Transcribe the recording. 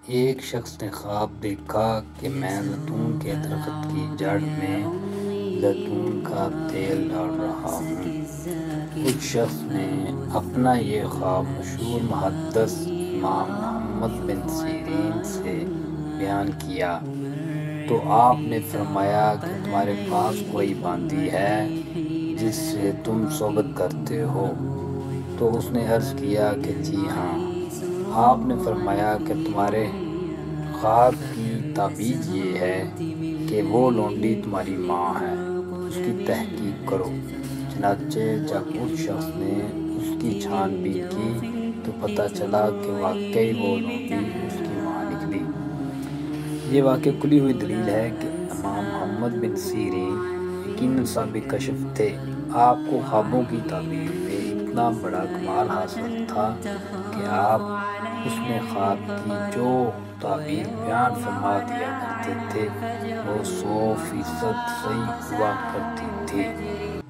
ایک شخص نے خواب دیکھا کہ میں زیتون کے درخت کی جڑ میں زیتون کا تیل ڈال رہا ہوں۔ اس شخص نے اپنا یہ خواب مشہور محدث امام محمد بن سیرین سے بیان کیا تو آپ نے فرمایا کہ تمہارے پاس کوئی باندی ہے جس سے تم صحبت کرتے ہو؟ تو اس نے عرض کیا کہ جی ہاں۔ آپ نے فرمایا کہ تمہارے خواب کی تعبیر یہ ہے کہ وہ لونڈی تمہاری ماں ہے، اس کی تحقیق کرو۔ چنانچہ جب اس شخص نے اس کی چھان بین کی تو پتہ چلا کہ واقعی وہ لونڈی اس کی ماں نکلی۔ یہ واقعہ کھلی ہوئی دلیل ہے کہ امام محمد بن سیرین یقیناً صاحب کشف تھے۔ آپ کو خوابوں کی تعبیر میں اتنا بڑا کمال حاصل تھا کہ آپ اس میں خواب کی جو تعبیر بیان فرما دیا کرتے تھے وہ 100% صحیح ہوا کرتی تھی۔